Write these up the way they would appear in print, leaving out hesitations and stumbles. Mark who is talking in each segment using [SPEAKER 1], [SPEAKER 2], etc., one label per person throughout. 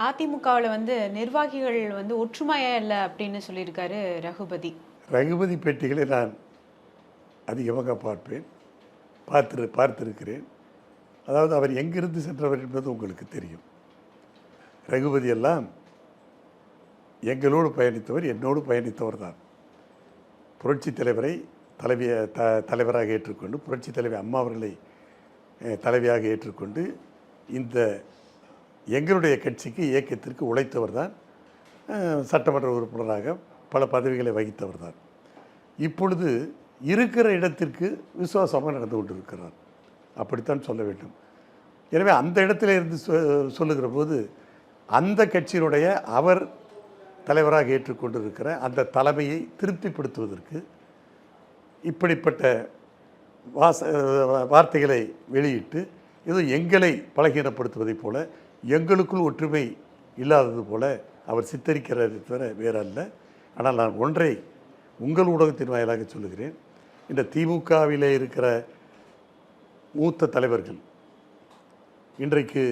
[SPEAKER 1] அதிமுகவில் வந்து நிர்வாகிகள் வந்து ஒற்றுமையா இல்லை அப்படின்னு சொல்லியிருக்காரு ரகுபதி.
[SPEAKER 2] ரகுபதி பேட்டிகளை நான் அதிகமாக பார்ப்பேன், பார்த்திருக்கிறேன். அதாவது அவர் எங்கிருந்து சென்றவர் என்பது உங்களுக்கு தெரியும். ரகுபதி எல்லாம் எங்களோடு பயணித்தவர், என்னோடு பயணித்தவர் தான். புரட்சி தலைவரை தலைவராக ஏற்றுக்கொண்டு, புரட்சி தலைவர் அம்மா அவர்களை தலைவியாக ஏற்றுக்கொண்டு இந்த எங்களுடைய கட்சிக்கு இயக்கத்திற்கு உழைத்தவர் தான். சட்டமன்ற உறுப்பினராக பல பதவிகளை வகித்தவர் தான். இப்பொழுது இருக்கிற இடத்திற்கு விசுவாசமாக நடந்து கொண்டிருக்கிறார், அப்படித்தான் சொல்ல வேண்டும். எனவே அந்த இடத்துல இருந்து சொல்லுகிற போது அந்த கட்சியினுடைய அவர் தலைவராக ஏற்றுக்கொண்டிருக்கிற அந்த தலைமையை திருப்திப்படுத்துவதற்கு இப்படிப்பட்ட வார்த்தைகளை வெளியிட்டு இது எங்களை பலகீனப்படுத்துவதைப் போல, எங்களுக்குள் ஒற்றுமை இல்லாதது போல அவர் சித்தரிக்கிறார் தவிர வேற அல்ல. ஆனால் நான் ஒன்றை உங்கள் ஊடகத்தின் வாயிலாக சொல்லுகிறேன். இந்த திமுகவிலே இருக்கிற மூத்த தலைவர்கள் இன்றைக்கு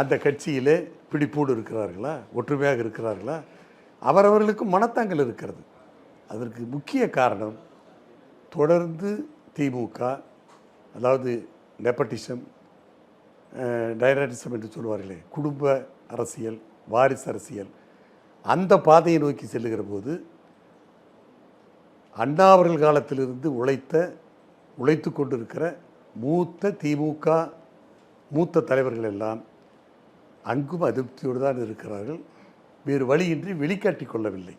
[SPEAKER 2] அந்த கட்சியிலே பிடிப்போடு இருக்கிறார்களா, ஒற்றுமையாக இருக்கிறார்களா? அவரவர்களுக்கு மனத்தாங்கல் இருக்கிறது. அதற்கு முக்கிய காரணம் தொடர்ந்து திமுக, அதாவது நெப்பட்டிசம், டைரக்டிசம் என்று சொல்வார்களே, குடும்ப அரசியல், வாரிசு அரசியல், அந்த பாதையை நோக்கி செல்லுகிற போது அண்ணா அவர்கள் காலத்திலிருந்து உழைத்து கொண்டிருக்கிற திமுக மூத்த தலைவர்கள் எல்லாம் அங்கும் அதிருப்தியோடு தான் இருக்கிறார்கள். வேறு வழியின்றி வெளிக்காட்டி கொள்ளவில்லை.